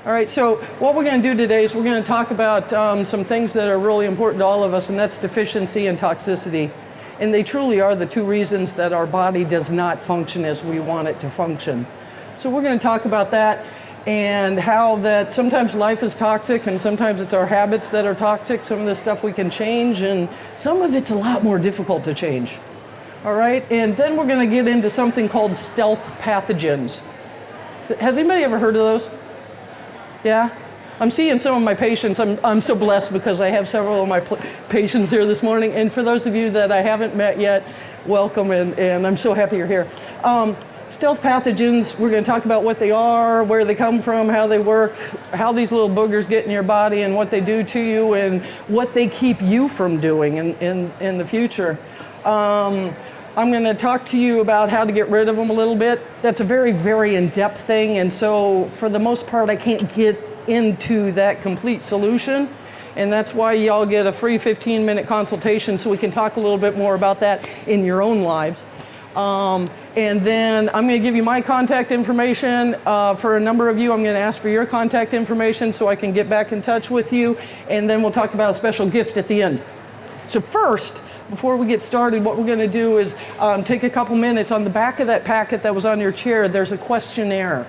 All right, so what we're going to do today is we're going to talk about some things that are really important to all of us, and that's deficiency and toxicity. And they truly are the two reasons that our body does not function as we want it to function. So we're going to talk about that and how that sometimes life is toxic and sometimes it's our habits that are toxic. Some of the stuff we can change and some of it's a lot more difficult to change. All right, and then we're going to get into something called stealth pathogens. Has anybody ever heard of those? Yeah? I'm seeing some of my patients. I'm so blessed because I have several of my patients here this morning. And for those of you that I haven't met yet, welcome, and I'm so happy you're here. Stealth pathogens, we're going to talk about what they are, where they come from, how they work, how these little boogers get in your body and what they do to you and what they keep you from doing in the future. I'm going to talk to you about how to get rid of them a little bit. That's a very, very in-depth thing, and so for the most part, I can't get into that complete solution, and that's why y'all get a free 15-minute consultation so we can talk a little bit more about that in your own lives. And then I'm going to give you my contact information. For a number of you, I'm going to ask for your contact information so I can get back in touch with you, and then we'll talk about a special gift at the end. So first, before we get started, what we're going to do is take a couple minutes. On the back of that packet that was on your chair, there's a questionnaire.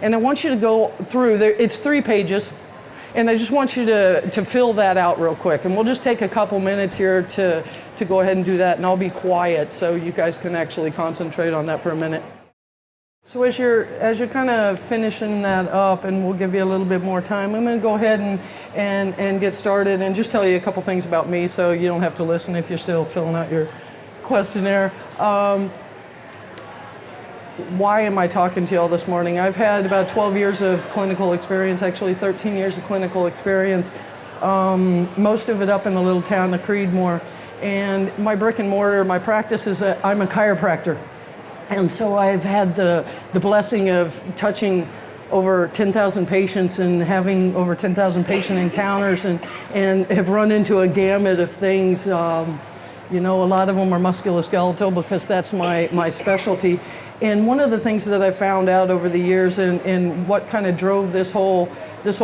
And I want you to go through, it's 3 pages, and I just want you to fill that out real quick. And we'll just take a couple minutes here to go ahead and do that, and I'll be quiet so you guys can actually concentrate on that for a minute. So as you're kind of finishing that up, and we'll give you a little bit more time, I'm going to go ahead and get started and just tell you a couple things about me so you don't have to listen if you're still filling out your questionnaire. Why am I talking to you all this morning? I've had about 12 years of clinical experience, actually 13 years of clinical experience, most of it up in the little town of Creedmoor. And my brick and mortar, my practice is that I'm a chiropractor. And so I've had the blessing of touching over 10,000 patients and having over 10,000 patient encounters and have run into a gamut of things. You know, a lot of them are musculoskeletal because that's my specialty. And one of the things that I found out over the years and what kind of drove this whole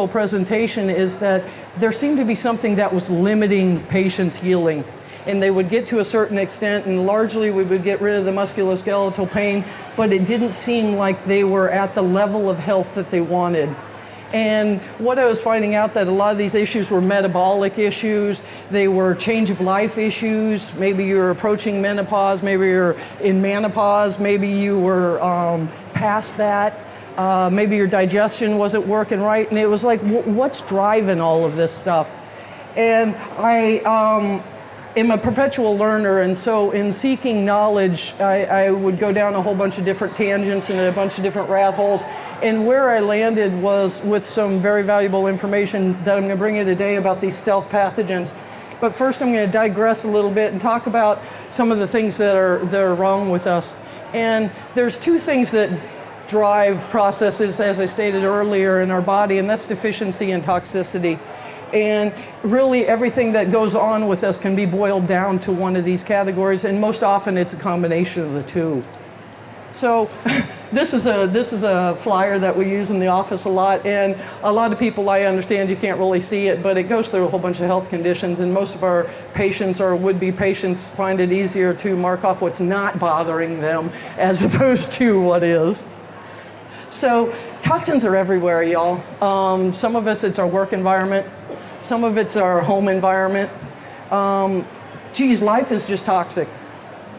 presentation is that there seemed to be something that was limiting patients' healing. And they would get to a certain extent, and largely we would get rid of the musculoskeletal pain, but it didn't seem like they were at the level of health that they wanted. And what I was finding out that a lot of these issues were metabolic issues, they were change of life issues, maybe you're approaching menopause, maybe you're in menopause, maybe you were past that, maybe your digestion wasn't working right, and it was like, what's driving all of this stuff? And I am a perpetual learner, and so in seeking knowledge, I would go down a whole bunch of different tangents and a bunch of different rat holes. And where I landed was with some very valuable information that I'm going to bring you today about these stealth pathogens. But first I'm going to digress a little bit and talk about some of the things that are wrong with us. And there's 2 things that drive processes, as I stated earlier, in our body, and that's deficiency and toxicity. And really everything that goes on with us can be boiled down to one of these categories, and most often it's a combination of the 2. So this is a flyer that we use in the office a lot, and a lot of people, I understand you can't really see it, but it goes through a whole bunch of health conditions, and most of our patients or would-be patients find it easier to mark off what's not bothering them as opposed to what is. So toxins are everywhere, y'all. Some of us, it's our work environment. Some of it's our home environment. Geez, life is just toxic.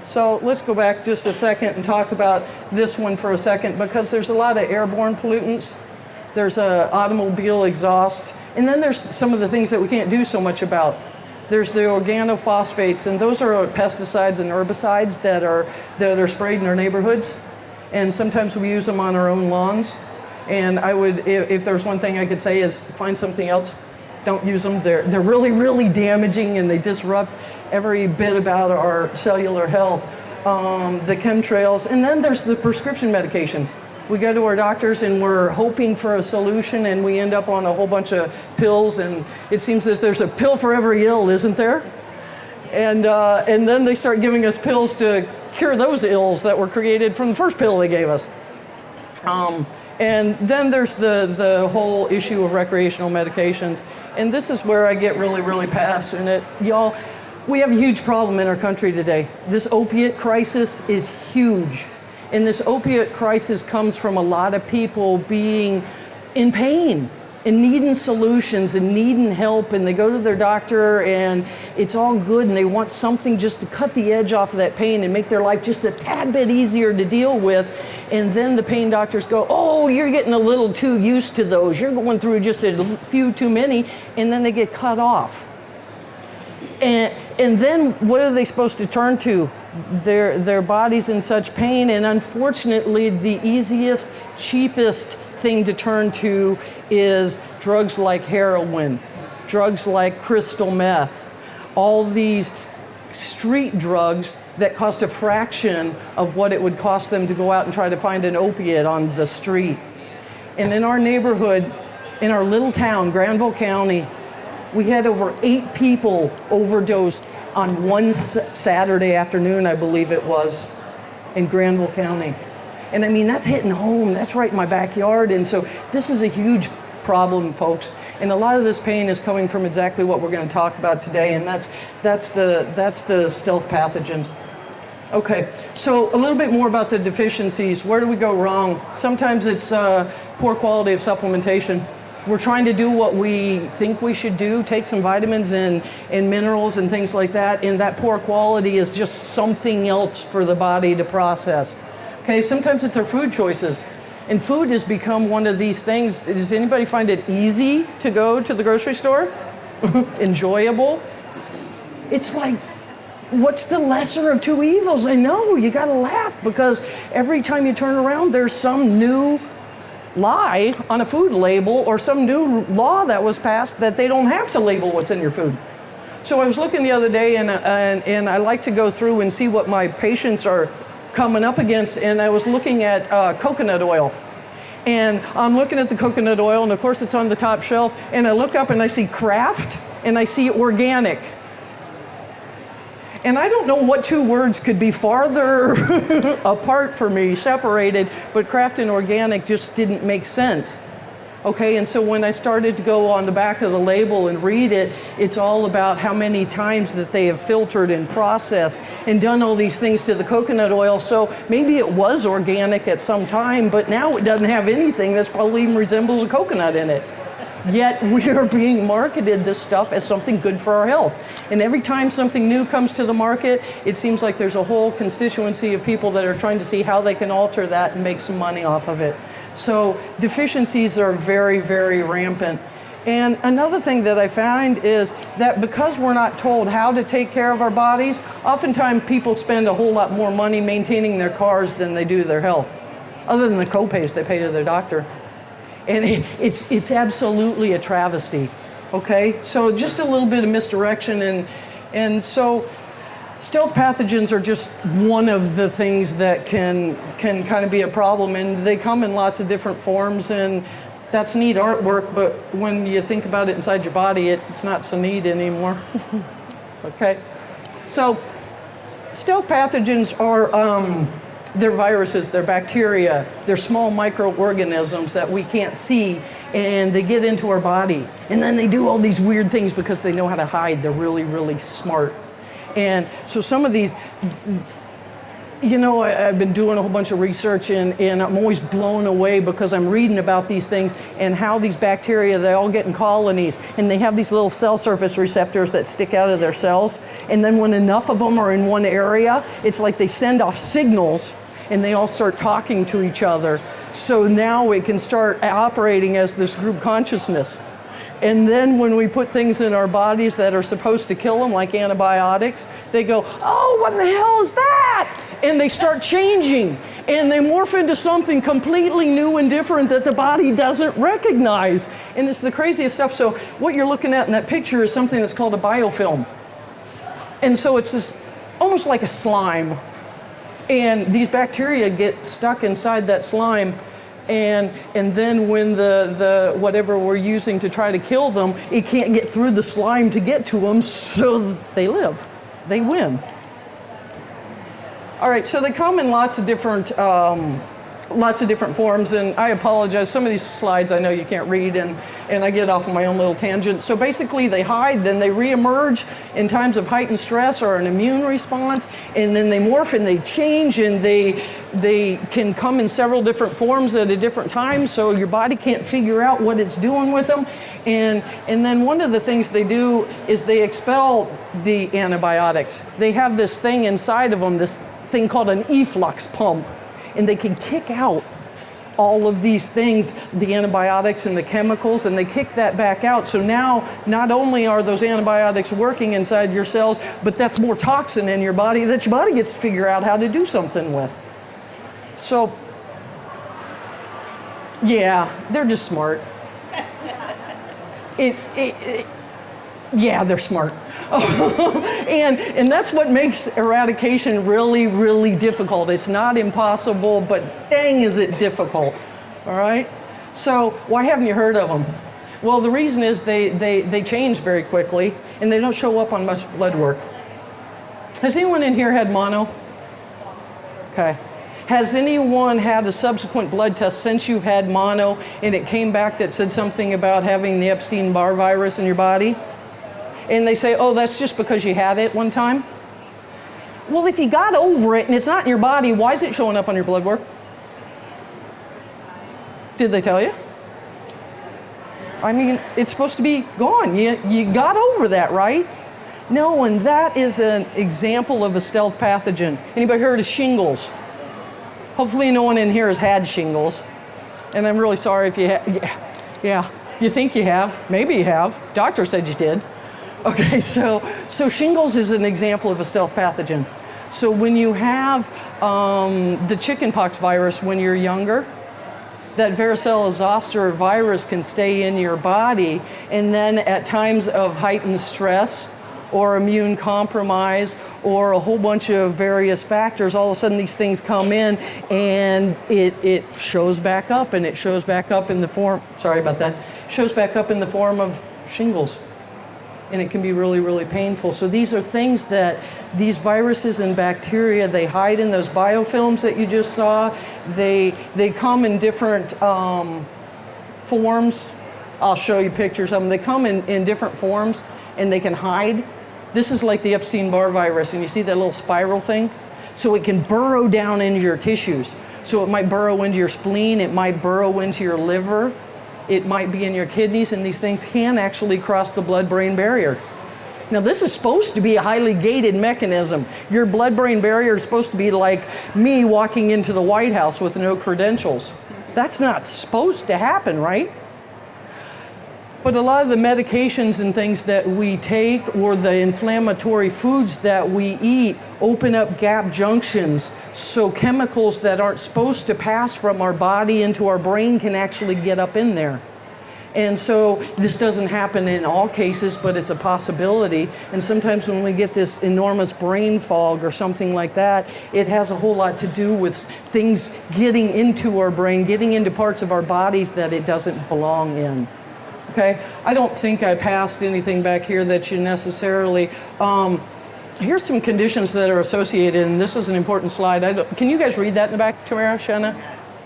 So let's go back just a second and talk about this one for a second, because there's a lot of airborne pollutants. There's automobile exhaust, and then there's some of the things that we can't do so much about. There's the organophosphates, and those are pesticides and herbicides that are sprayed in our neighborhoods, and sometimes we use them on our own lawns. And I would, if there's one thing I could say, is find something else. Don't use them. They're really, really damaging, and they disrupt every bit about our cellular health. The chemtrails, and then there's the prescription medications. We go to our doctors and we're hoping for a solution, and we end up on a whole bunch of pills, and it seems that there's a pill for every ill, isn't there? And then they start giving us pills to cure those ills that were created from the first pill they gave us. And then there's the whole issue of recreational medications. And this is where I get really, really passionate. Y'all, we have a huge problem in our country today. This opiate crisis is huge. And this opiate crisis comes from a lot of people being in pain and needing solutions and needing help, and they go to their doctor and it's all good and they want something just to cut the edge off of that pain and make their life just a tad bit easier to deal with. And then the pain doctors go, oh, you're getting a little too used to those. You're going through just a few too many, and then they get cut off. And then what are they supposed to turn to? Their body's in such pain, and unfortunately the easiest, cheapest thing to turn to is drugs like heroin, drugs like crystal meth, all these street drugs that cost a fraction of what it would cost them to go out and try to find an opiate on the street. And in our neighborhood, in our little town, Granville County, we had over 8 people overdosed on one Saturday afternoon, I believe it was, in Granville County. And I mean, that's hitting home, that's right in my backyard. And so this is a huge problem, folks. And a lot of this pain is coming from exactly what we're going to talk about today, and that's the stealth pathogens. Okay, so a little bit more about the deficiencies. Where do we go wrong? Sometimes it's poor quality of supplementation. We're trying to do what we think we should do, take some vitamins and minerals and things like that, and that poor quality is just something else for the body to process. Okay, sometimes it's our food choices. And food has become one of these things. Does anybody find it easy to go to the grocery store? Enjoyable? It's like, what's the lesser of two evils? I know, you gotta laugh, because every time you turn around, there's some new lie on a food label or some new law that was passed that they don't have to label what's in your food. So I was looking the other day, and I like to go through and see what my patients are coming up against, and I was looking at coconut oil. And I'm looking at the coconut oil, and of course it's on the top shelf, and I look up and I see craft and I see organic. And I don't know what two words could be farther apart for me, separated, but craft and organic just didn't make sense. Okay, and so when I started to go on the back of the label and read it, it's all about how many times that they have filtered and processed and done all these things to the coconut oil. So maybe it was organic at some time, but now it doesn't have anything that probably even resembles a coconut in it. Yet we are being marketed this stuff as something good for our health. And every time something new comes to the market, it seems like there's a whole constituency of people that are trying to see how they can alter that and make some money off of it. So deficiencies are very, very rampant. And another thing that I find is that because we're not told how to take care of our bodies, oftentimes people spend a whole lot more money maintaining their cars than they do their health, other than the co-pays they pay to their doctor. And it's absolutely a travesty, okay? So just a little bit of misdirection, and so stealth pathogens are just one of the things that can kind of be a problem, and they come in lots of different forms, and that's neat artwork, but when you think about it inside your body, it's not so neat anymore, okay? So stealth pathogens are, they're viruses, they're bacteria, they're small microorganisms that we can't see, and they get into our body. And then they do all these weird things because they know how to hide. They're really, really smart. And so some of these, you know, I've been doing a whole bunch of research, and I'm always blown away because I'm reading about these things and how these bacteria, they all get in colonies, and they have these little cell surface receptors that stick out of their cells. And then when enough of them are in one area, it's like they send off signals and they all start talking to each other. So now it can start operating as this group consciousness. And then when we put things in our bodies that are supposed to kill them, like antibiotics, they go, oh, what the hell is that? And they start changing, and they morph into something completely new and different that the body doesn't recognize. And it's the craziest stuff. So what you're looking at in that picture is something that's called a biofilm. And so it's this, almost like a slime. And these bacteria get stuck inside that slime, and then when the whatever we're using to try to kill them, it can't get through the slime to get to them, so they live. They win. All right, so they come in lots of different lots of different forms, and I apologize. Some of these slides I know you can't read, and I get off on my own little tangent. So basically they hide, then they reemerge in times of heightened stress or an immune response, and then they morph and they change, and they can come in several different forms at a different time, so your body can't figure out what it's doing with them. And then one of the things they do is they expel the antibiotics. They have this thing inside of them, this thing called an efflux pump, and they can kick out all of these things, the antibiotics and the chemicals, and they kick that back out. So now, not only are those antibiotics working inside your cells, but that's more toxin in your body that your body gets to figure out how to do something with. So, yeah, they're just smart. Yeah, they're smart. And that's what makes eradication really, really difficult. It's not impossible, but dang is it difficult, all right? So why haven't you heard of them? Well, the reason is they change very quickly, and they don't show up on much blood work. Has anyone in here had mono? Okay. Has anyone had a subsequent blood test since you've had mono, and it came back that said something about having the Epstein-Barr virus in your body? And they say, oh, that's just because you had it one time? Well, if you got over it and it's not in your body, why is it showing up on your blood work? Did they tell you? I mean, it's supposed to be gone. You got over that, right? No, and that is an example of a stealth pathogen. Anybody heard of shingles? Hopefully no one in here has had shingles. And I'm really sorry if you have. Yeah, you think you have. Maybe you have. Doctor said you did. Okay, so shingles is an example of a stealth pathogen. So when you have the chickenpox virus when you're younger, that varicella zoster virus can stay in your body, and then at times of heightened stress or immune compromise or a whole bunch of various factors, all of a sudden these things come in and it shows back up, and it shows back up in the form, sorry about that, shows back up in the form of shingles. And it can be really, really painful. So these are things that these viruses and bacteria, they hide in those biofilms that you just saw. They come in different forms. I'll show you pictures of them. They come in different forms, and they can hide. This is like the Epstein-Barr virus, and you see that little spiral thing? So it can burrow down into your tissues. So it might burrow into your spleen, it might burrow into your liver, it might be in your kidneys, and these things can actually cross the blood-brain barrier. Now, this is supposed to be a highly gated mechanism. Your blood-brain barrier is supposed to be like me walking into the White House with no credentials. That's not supposed to happen, right? But a lot of the medications and things that we take, or the inflammatory foods that we eat, open up gap junctions, so chemicals that aren't supposed to pass from our body into our brain can actually get up in there. And so this doesn't happen in all cases, but it's a possibility. And sometimes when we get this enormous brain fog or something like that, it has a whole lot to do with things getting into our brain, getting into parts of our bodies that it doesn't belong in. Okay, I don't think I passed anything back here that you necessarily, here's some conditions that are associated, and this is an important slide. Can you guys read that in the back, Tamara, Shanna?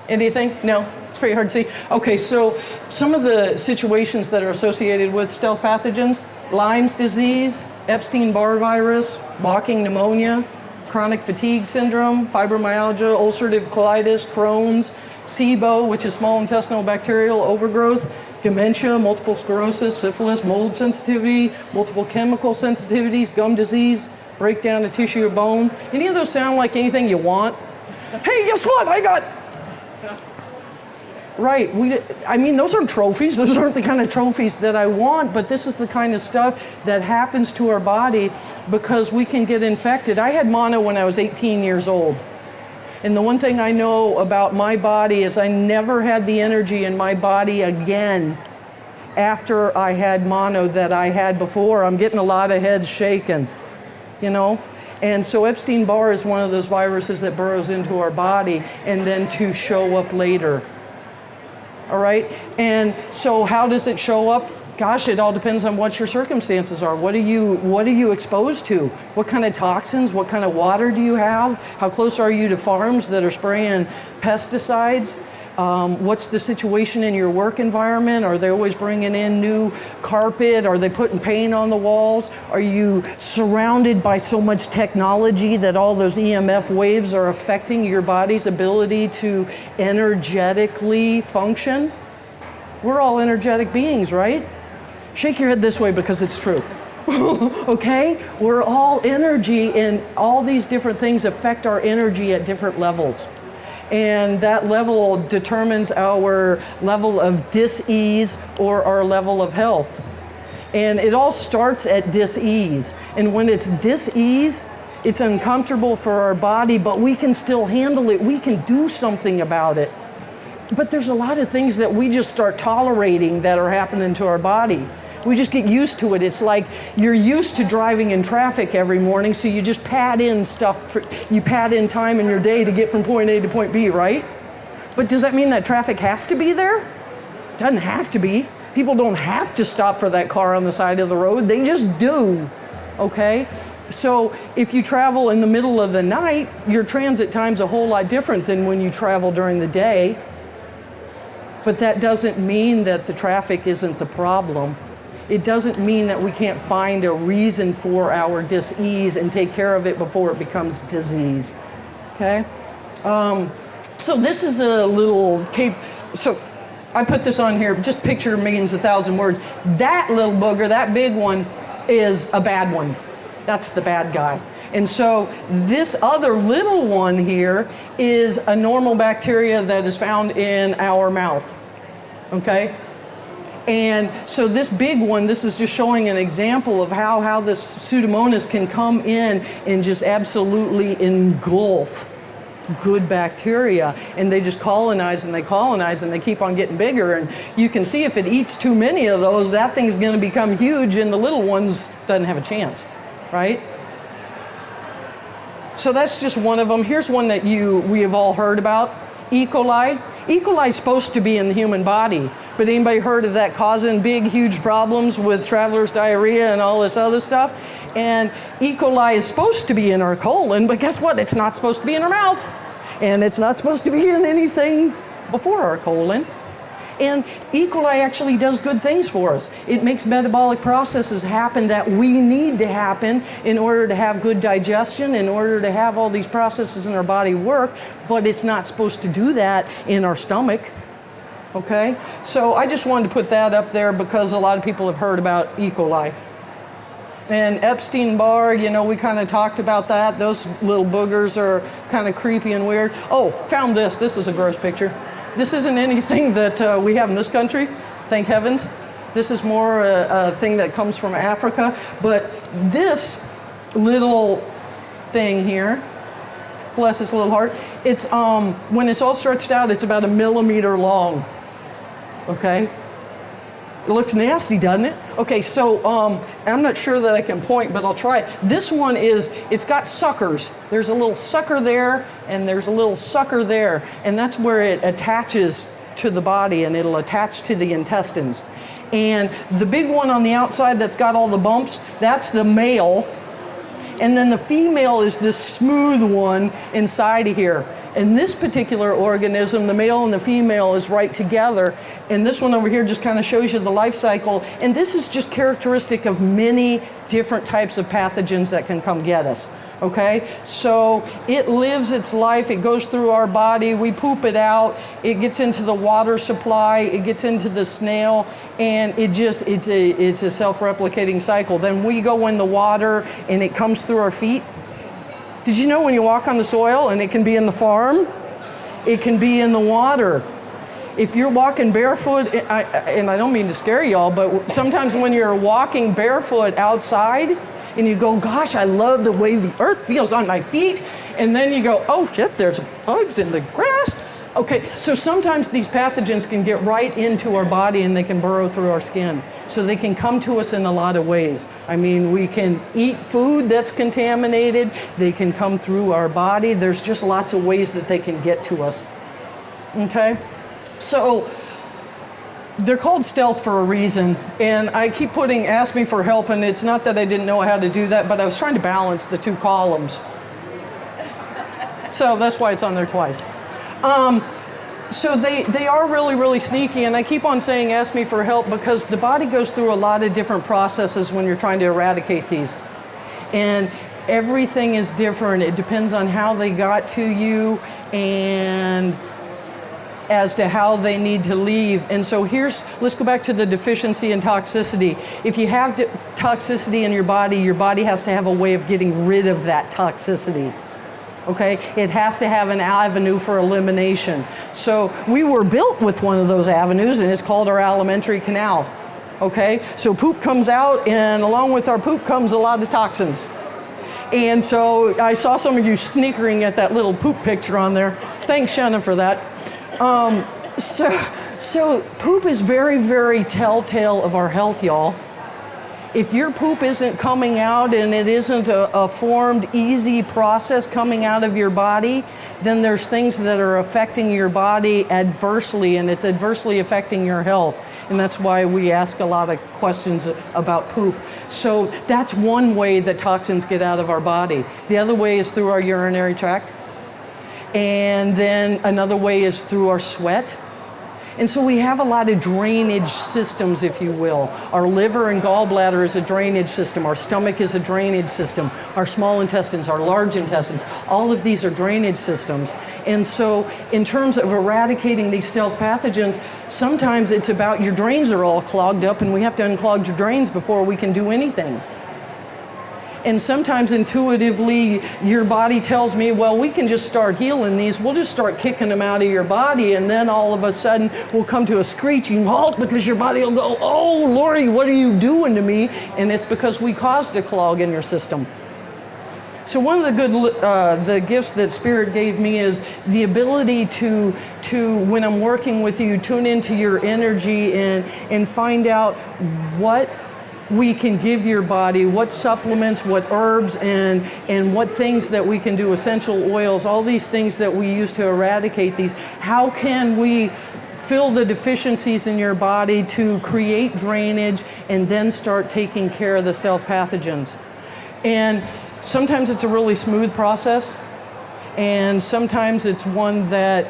Anything? No? It's pretty hard to see. Okay, so some of the situations that are associated with stealth pathogens: Lyme's disease, Epstein-Barr virus, walking pneumonia, chronic fatigue syndrome, fibromyalgia, ulcerative colitis, Crohn's, SIBO, which is small intestinal bacterial overgrowth, dementia, multiple sclerosis, syphilis, mold sensitivity, multiple chemical sensitivities, gum disease, breakdown of tissue or bone. Any of those sound like anything you want? Hey, guess what? I got... Right, I mean, those aren't trophies. Those aren't the kind of trophies that I want, but this is the kind of stuff that happens to our body because we can get infected. I had mono when I was 18 years old. And the one thing I know about my body is I never had the energy in my body again after I had mono that I had before. I'm getting a lot of heads shaking, you know? And so Epstein-Barr is one of those viruses that burrows into our body and then to show up later. All right? And so how does it show up? Gosh, it all depends on what your circumstances are. What are you exposed to? What kind of toxins? What kind of water do you have? How close are you to farms that are spraying pesticides? What's the situation in your work environment? Are they always bringing in new carpet? Are they putting paint on the walls? Are you surrounded by so much technology that all those EMF waves are affecting your body's ability to energetically function? We're all energetic beings, right? Shake your head this way because it's true. Okay? We're all energy, and all these different things affect our energy at different levels. And that level determines our level of dis-ease or our level of health. And it all starts at dis-ease. And when it's dis-ease, it's uncomfortable for our body, but we can still handle it. We can do something about it. But there's a lot of things that we just start tolerating that are happening to our body. We just get used to it. It's like you're used to driving in traffic every morning, so you just pad in stuff. You pad in time in your day to get from point A to point B, right? But does that mean that traffic has to be there? Doesn't have to be. People don't have to stop for that car on the side of the road. They just do, okay? So if you travel in the middle of the night, your transit time's a whole lot different than when you travel during the day. But that doesn't mean that the traffic isn't the problem. It doesn't mean that we can't find a reason for our dis-ease and take care of it before it becomes disease, okay? So this is a little cape. So I put this on here, just picture means 1,000 words. That little booger, that big one, is a bad one. That's the bad guy. And so this other little one here is a normal bacteria that is found in our mouth, okay? And so this big one, this is just showing an example of how this Pseudomonas can come in and just absolutely engulf good bacteria. And they just colonize and they colonize and they keep on getting bigger. And you can see if it eats too many of those, that thing's going to become huge and the little ones doesn't have a chance, right? So that's just one of them. Here's one that we have all heard about, E. coli. E. coli is supposed to be in the human body, but anybody heard of that causing big, huge problems with traveler's diarrhea and all this other stuff? And E. coli is supposed to be in our colon, but guess what? It's not supposed to be in our mouth. And it's not supposed to be in anything before our colon. And E. coli actually does good things for us. It makes metabolic processes happen that we need to happen in order to have good digestion, in order to have all these processes in our body work, but it's not supposed to do that in our stomach, okay? So I just wanted to put that up there because a lot of people have heard about E. coli. And Epstein-Barr, we kind of talked about that. Those little boogers are kind of creepy and weird. Oh, found this. This is a gross picture. This isn't anything that we have in this country, thank heavens. This is more a thing that comes from Africa. But this little thing here, bless this little heart, it's when it's all stretched out, it's about 1 millimeter long, okay? It looks nasty, doesn't it? Okay, so I'm not sure that I can point, but I'll try. This one it's got suckers. There's a little sucker there, and there's a little sucker there, and that's where it attaches to the body, and it'll attach to the intestines. And the big one on the outside that's got all the bumps, that's the male, and then the female is this smooth one inside of here. And this particular organism, the male and the female, is right together. And this one over here just kind of shows you the life cycle. And this is just characteristic of many different types of pathogens that can come get us. Okay, so it lives its life, it goes through our body, we poop it out, it gets into the water supply, it gets into the snail, and it's a self-replicating cycle. Then we go in the water and it comes through our feet. Did you know when you walk on the soil, and it can be in the farm, it can be in the water. If you're walking barefoot, and I don't mean to scare y'all, but sometimes when you're walking barefoot outside, and you go, gosh, I love the way the earth feels on my feet. And then you go, oh shit, there's bugs in the grass. Okay, so sometimes these pathogens can get right into our body and they can burrow through our skin. So they can come to us in a lot of ways. I mean, we can eat food that's contaminated. They can come through our body. There's just lots of ways that they can get to us. Okay, so They're called stealth for a reason, and I keep putting ask me for help, and it's not that I didn't know how to do that, but I was trying to balance the two columns. So that's why it's on there twice. So they are really, really sneaky, and I keep on saying ask me for help because the body goes through a lot of different processes when you're trying to eradicate these. And everything is different. It depends on how they got to you and as to how they need to leave. And so let's go back to the deficiency and toxicity. If you have toxicity in your body has to have a way of getting rid of that toxicity. Okay, it has to have an avenue for elimination. So we were built with one of those avenues, and it's called our alimentary canal. Okay, so poop comes out, and along with our poop comes a lot of toxins. And so I saw some of you snickering at that little poop picture on there. Thanks, Shanna, for that. So poop is very, very telltale of our health, y'all. If your poop isn't coming out and it isn't a formed, easy process coming out of your body, then there's things that are affecting your body adversely, and it's adversely affecting your health. And that's why we ask a lot of questions about poop. So that's one way that toxins get out of our body. The other way is through our urinary tract. And then another way is through our sweat. And so we have a lot of drainage systems, if you will. Our liver and gallbladder is a drainage system. Our stomach is a drainage system. Our small intestines, our large intestines, all of these are drainage systems. And so in terms of eradicating these stealth pathogens, sometimes it's about your drains are all clogged up and we have to unclog your drains before we can do anything. And sometimes intuitively, your body tells me, well, we can just start healing these. We'll just start kicking them out of your body. And then all of a sudden, we'll come to a screeching halt because your body will go, oh, Lori, what are you doing to me? And it's because we caused a clog in your system. So one of the gifts that Spirit gave me is the ability to when I'm working with you, tune into your energy and find out what we can give your body, what supplements, what herbs, and what things that we can do, essential oils, all these things that we use to eradicate these. How can we fill the deficiencies in your body to create drainage and then start taking care of the stealth pathogens? And sometimes it's a really smooth process, and sometimes it's one that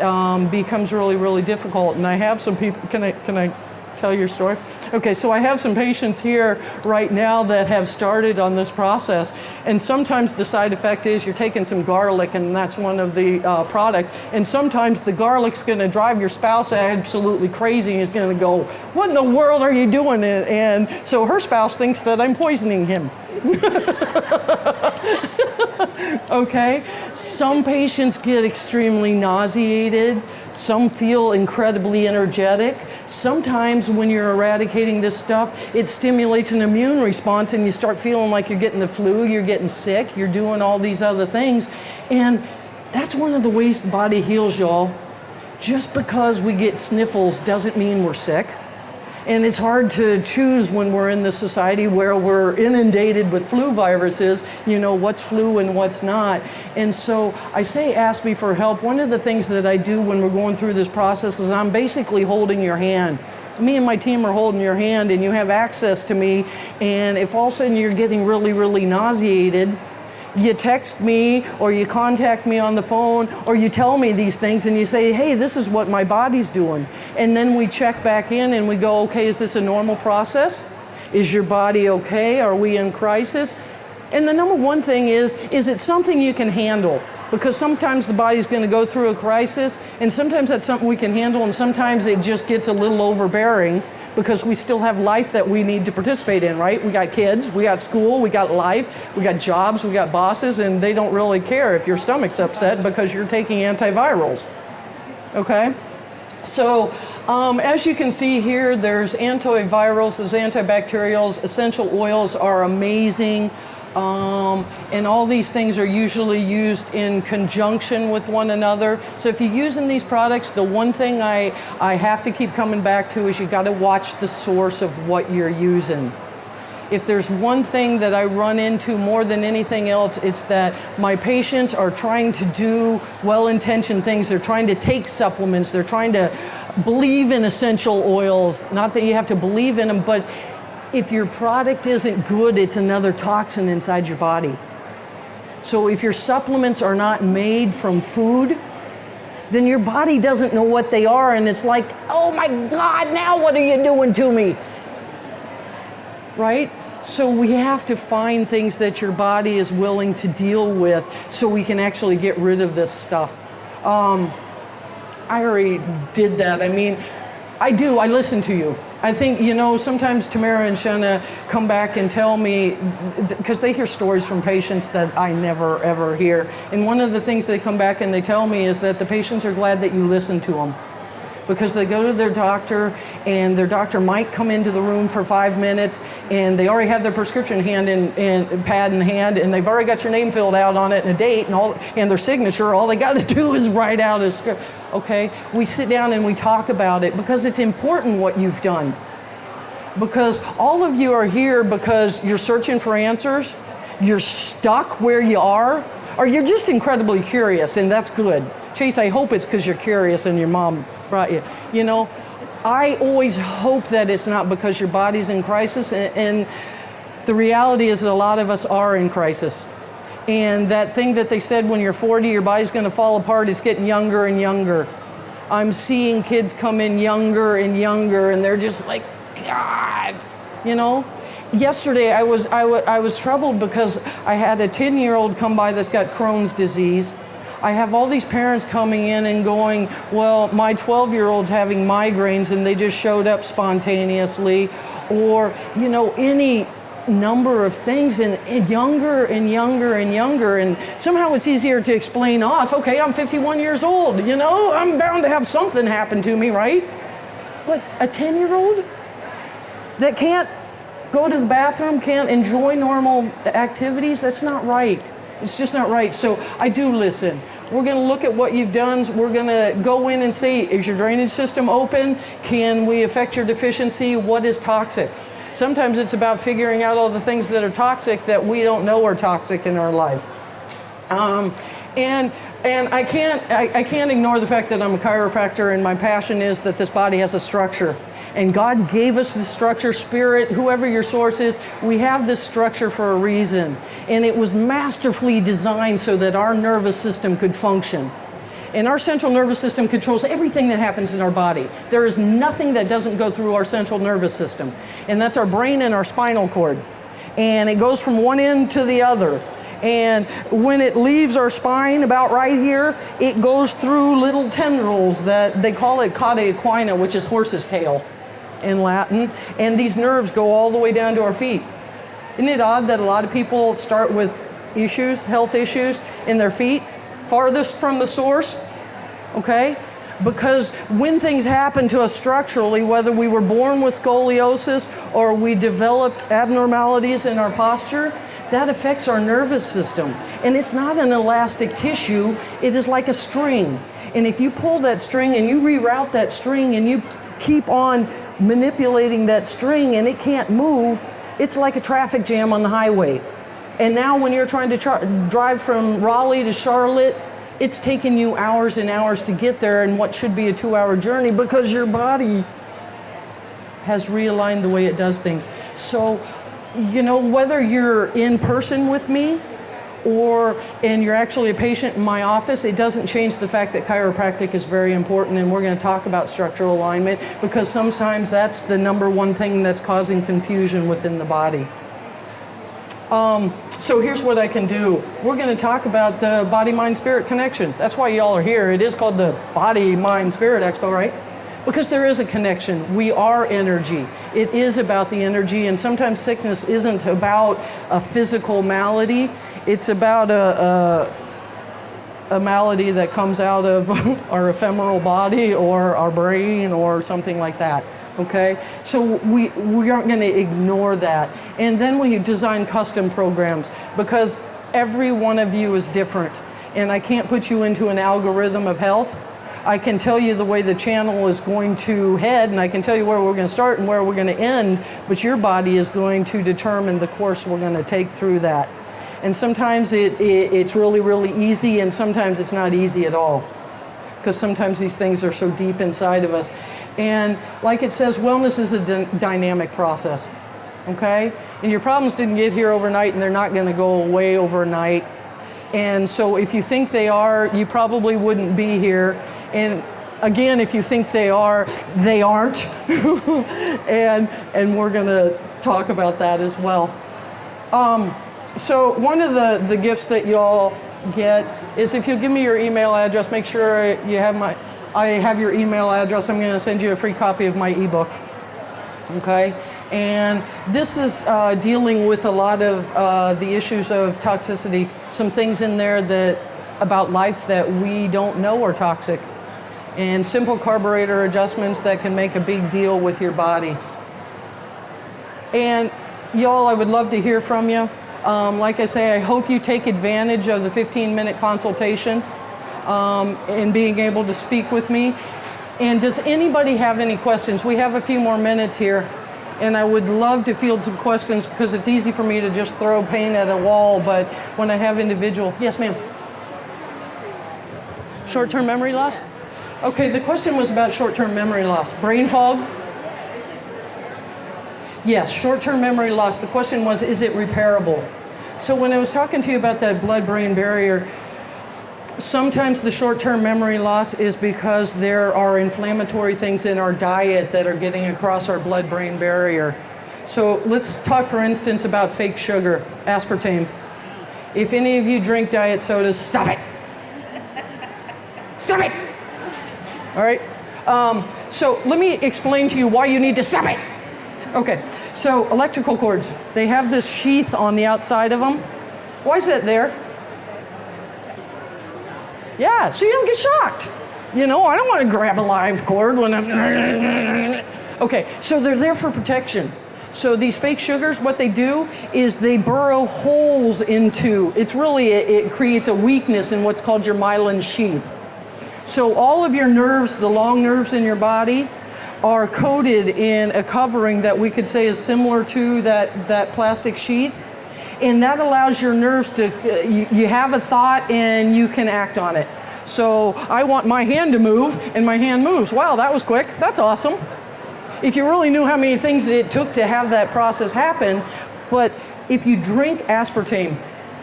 becomes really, really difficult. And I have some people, can I tell your story? Okay, so I have some patients here right now that have started on this process, and sometimes the side effect is you're taking some garlic, and that's one of the products, and sometimes the garlic's going to drive your spouse absolutely crazy. He's going to go, what in the world are you doing? And so her spouse thinks that I'm poisoning him. Okay, some patients get extremely nauseated. Some feel incredibly energetic. Sometimes when you're eradicating this stuff, it stimulates an immune response and you start feeling like you're getting the flu, you're getting sick, you're doing all these other things. And that's one of the ways the body heals, y'all. Just because we get sniffles doesn't mean we're sick. And it's hard to choose when we're in this society where we're inundated with flu viruses, you know, what's flu and what's not. And so I say ask me for help. One of the things that I do when we're going through this process is I'm basically holding your hand. Me and my team are holding your hand and you have access to me. And if all of a sudden you're getting really, really nauseated, you text me or you contact me on the phone or you tell me these things and you say, hey, this is what my body's doing. And then we check back in and we go, okay, is this a normal process? Is your body okay? Are we in crisis? And the number one thing is it something you can handle? Because sometimes the body's going to go through a crisis and sometimes that's something we can handle and sometimes it just gets a little overbearing because we still have life that we need to participate in, right? We got kids, we got school, we got life, we got jobs, we got bosses, and they don't really care if your stomach's upset because you're taking antivirals, okay? So as you can see here, there's antivirals, there's antibacterials, essential oils are amazing. And all these things are usually used in conjunction with one another. So if you're using these products, the one thing I have to keep coming back to is you got to watch the source of what you're using. If there's one thing that I run into more than anything else, it's that my patients are trying to do well-intentioned things. They're trying to take supplements. They're trying to believe in essential oils. Not that you have to believe in them, but if your product isn't good, it's another toxin inside your body. So if your supplements are not made from food, then your body doesn't know what they are, and it's like, oh my God, now what are you doing to me? Right? So we have to find things that your body is willing to deal with so we can actually get rid of this stuff. I already did that. I mean, I listen to you. I think, sometimes Tamara and Shanna come back and tell me, because they hear stories from patients that I never ever hear. And one of the things they come back and they tell me is that the patients are glad that you listen to them. Because they go to their doctor and their doctor might come into the room for 5 minutes and they already have their prescription pad in hand and they've already got your name filled out on it and a date and their signature. All they got to do is write out a script. Okay, we sit down and we talk about it because it's important what you've done. Because all of you are here because you're searching for answers, you're stuck where you are, or you're just incredibly curious, and that's good. Chase, I hope it's because you're curious and your mom brought you. I always hope that it's not because your body's in crisis, and the reality is that a lot of us are in crisis. And that thing that they said when you're 40, your body's going to fall apart is getting younger and younger. I'm seeing kids come in younger and younger, and they're just like, God, Yesterday I was troubled because I had a 10-year-old come by that's got Crohn's disease. I have all these parents coming in and going, well, my 12-year-old's having migraines and they just showed up spontaneously, or any number of things, and younger and younger and younger, and somehow it's easier to explain off, okay, I'm 51 years old, I'm bound to have something happen to me, right? But a 10-year-old that can't go to the bathroom, can't enjoy normal activities, that's not right. It's just not right. So I do listen. We're going to look at what you've done. We're going to go in and see, is your drainage system open? Can we affect your deficiency? What is toxic? Sometimes it's about figuring out all the things that are toxic that we don't know are toxic in our life. And I can't ignore the fact that I'm a chiropractor, and my passion is that this body has a structure. And God gave us the structure, spirit, whoever your source is, we have this structure for a reason. And it was masterfully designed so that our nervous system could function. And our central nervous system controls everything that happens in our body. There is nothing that doesn't go through our central nervous system. And that's our brain and our spinal cord. And it goes from one end to the other. And when it leaves our spine about right here, it goes through little tendrils that they call it cauda equina, which is horse's tail in Latin. And these nerves go all the way down to our feet. Isn't it odd that a lot of people start with health issues in their feet, farthest from the source? Okay? Because when things happen to us structurally, whether we were born with scoliosis or we developed abnormalities in our posture, that affects our nervous system. And it's not an elastic tissue, it is like a string. And if you pull that string and you reroute that string and you keep on manipulating that string and it can't move, it's like a traffic jam on the highway. And now when you're trying to drive from Raleigh to Charlotte, it's taken you hours and hours to get there in what should be a 2-hour journey because your body has realigned the way it does things. So, whether you're in person with me and you're actually a patient in my office, it doesn't change the fact that chiropractic is very important, and we're going to talk about structural alignment because sometimes that's the number one thing that's causing confusion within the body. So here's what I can do. We're going to talk about the body-mind-spirit connection. That's why y'all are here. It is called the Body-Mind-Spirit Expo, right? Because there is a connection. We are energy. It is about the energy, and sometimes sickness isn't about a physical malady. It's about a malady that comes out of our ephemeral body or our brain or something like that. Okay, so we aren't going to ignore that. And then we design custom programs because every one of you is different. And I can't put you into an algorithm of health. I can tell you the way the channel is going to head, and I can tell you where we're going to start and where we're going to end, but your body is going to determine the course we're going to take through that. And sometimes it's really, really easy, and sometimes it's not easy at all, because sometimes these things are so deep inside of us. And like it says, wellness is a dynamic process, okay? And your problems didn't get here overnight, and they're not going to go away overnight. And so if you think they are, you probably wouldn't be here. And again, if you think they are, they aren't. and we're going to talk about that as well. So one of the gifts that y'all get is if you'll give me your email address, make sure you have I have your email address. I'm going to send you a free copy of my ebook. Okay? And this is dealing with a lot of the issues of toxicity, some things in there that about life that we don't know are toxic, and simple carburetor adjustments that can make a big deal with your body. And y'all, I would love to hear from you. Like I say, I hope you take advantage of the 15-minute consultation and being able to speak with me. And does anybody have any questions? We have a few more minutes here, and I would love to field some questions because it's easy for me to just throw paint at a wall, but when I have individual, yes ma'am. Short-term memory loss? Okay, the question was about short-term memory loss. Brain fog? Yes, short-term memory loss. The question was, is it repairable? So when I was talking to you about that blood-brain barrier, sometimes the short-term memory loss is because there are inflammatory things in our diet that are getting across our blood-brain barrier. So let's talk, for instance, about fake sugar, aspartame. If any of you drink diet sodas, stop it. Stop it. All right? So let me explain to you why you need to stop it. Okay, so electrical cords, they have this sheath on the outside of them. Why is that there? Yeah, so you don't get shocked. You know, I don't want to grab a live cord when I'm... Okay, so they're there for protection. So these fake sugars, what they do is they burrow holes into, it creates a weakness in what's called your myelin sheath. So all of your nerves, the long nerves in your body, are coated in a covering that we could say is similar to that plastic sheath. And that allows your nerves to, you have a thought and you can act on it. So I want my hand to move, and my hand moves. Wow, that was quick. That's awesome. If you really knew how many things it took to have that process happen. But if you drink aspartame,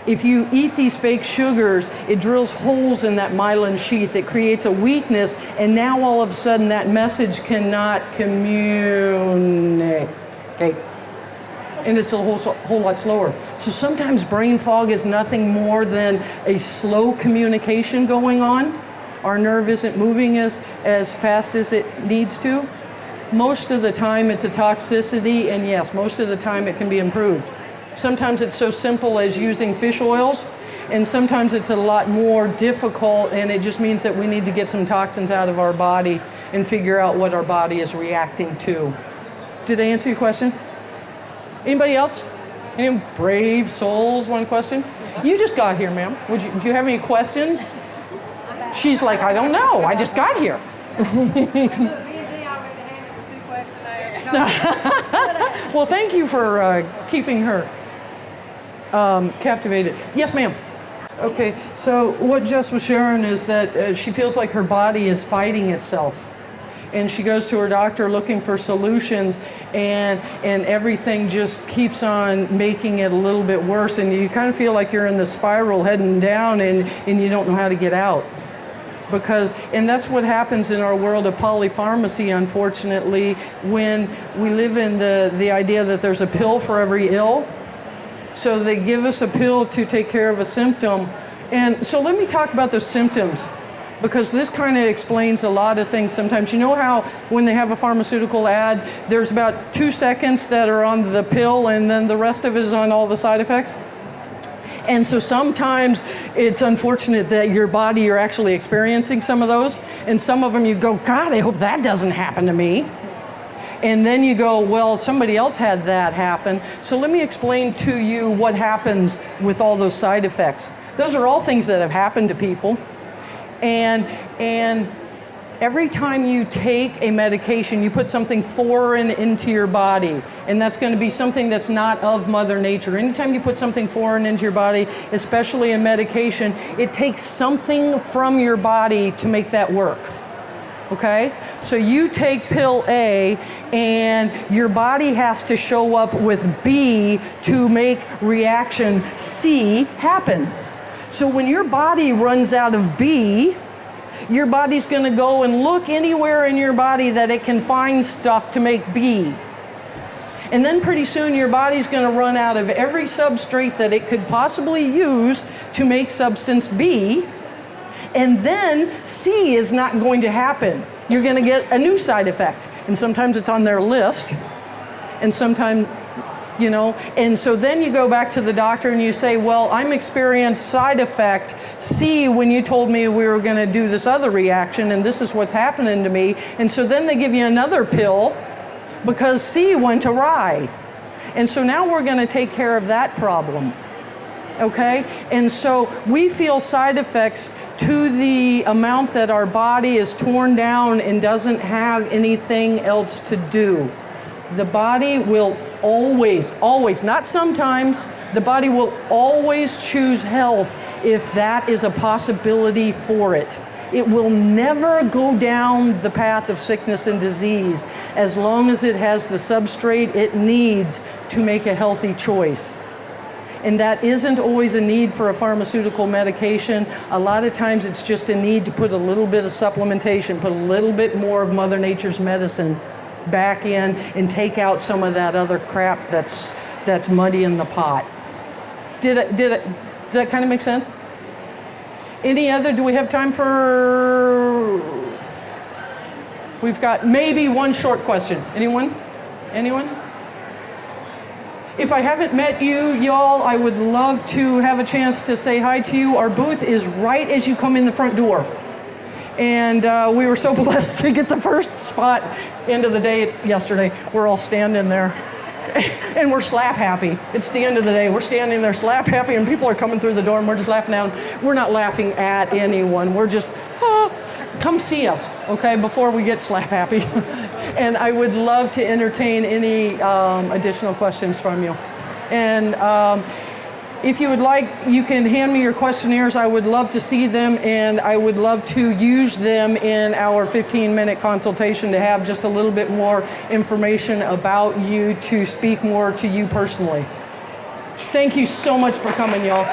if you eat these fake sugars, it drills holes in that myelin sheath. It creates a weakness, and now all of a sudden that message cannot communicate. And it's a whole lot slower. So sometimes brain fog is nothing more than a slow communication going on. Our nerve isn't moving as fast as it needs to. Most of the time it's a toxicity, and yes, most of the time it can be improved. Sometimes it's so simple as using fish oils, and sometimes it's a lot more difficult, and it just means that we need to get some toxins out of our body and figure out what our body is reacting to. Did I answer your question? Anybody else? Any brave souls want a question? You just got here, ma'am. Do you have any questions? She's like, I don't know. I just got here. Well, thank you for keeping her captivated. Yes, ma'am. Okay, so what Jess was sharing is that she feels like her body is fighting itself. And she goes to her doctor looking for solutions, and everything just keeps on making it a little bit worse, and you kind of feel like you're in the spiral heading down, and you don't know how to get out. And that's what happens in our world of polypharmacy, unfortunately, when we live in the idea that there's a pill for every ill. So they give us a pill to take care of a symptom. And so let me talk about those symptoms, because this kind of explains a lot of things sometimes. You know how when they have a pharmaceutical ad, there's about 2 seconds that are on the pill, and then the rest of it is on all the side effects? And so sometimes it's unfortunate that your body, you're actually experiencing some of those, and some of them you go, God, I hope that doesn't happen to me. And then you go, well, somebody else had that happen. So let me explain to you what happens with all those side effects. Those are all things that have happened to people. And Every time you take a medication, you put something foreign into your body, and that's going to be something that's not of Mother Nature. Anytime you put something foreign into your body, especially a medication, it takes something from your body to make that work. Okay? So you take pill A, and your body has to show up with B to make reaction C happen. So when your body runs out of B, your body's going to go and look anywhere in your body that it can find stuff to make B. And then pretty soon your body's going to run out of every substrate that it could possibly use to make substance B. And then C is not going to happen. You're going to get a new side effect. And sometimes it's on their list. And sometimes, you know, and so then you go back to the doctor and you say, well, I'm experiencing side effect C when you told me we were going to do this other reaction, and this is what's happening to me. And so then they give you another pill because C went awry. And so now we're going to take care of that problem. Okay? And so we feel side effects to the amount that our body is torn down and doesn't have anything else to do. The body will always, not sometimes, the body will always choose health if that is a possibility for it. It will never go down the path of sickness and disease as long as it has the substrate it needs to make a healthy choice. And that isn't always a need for a pharmaceutical medication. A lot of times it's just a need to put a little bit of supplementation, put a little bit more of Mother Nature's medicine back in and take out some of that other crap that's muddy in the pot. Does that kind of make sense? Any other, do we have time for, we've got maybe one short question. Anyone? If I haven't met you, y'all, I would love to have a chance to say hi to you. Our booth is right as you come in the front door. And we were so blessed to get the first spot. End of the day yesterday, we're all standing there. And we're slap happy. It's the end of the day. We're standing there slap happy, and people are coming through the door, and we're just laughing at them. We're not laughing at anyone. We're just, come see us, okay, before we get slap happy. And I would love to entertain any additional questions from you. And if you would like, you can hand me your questionnaires. I would love to see them, and I would love to use them in our 15-minute consultation to have just a little bit more information about you, to speak more to you personally. Thank you so much for coming, y'all.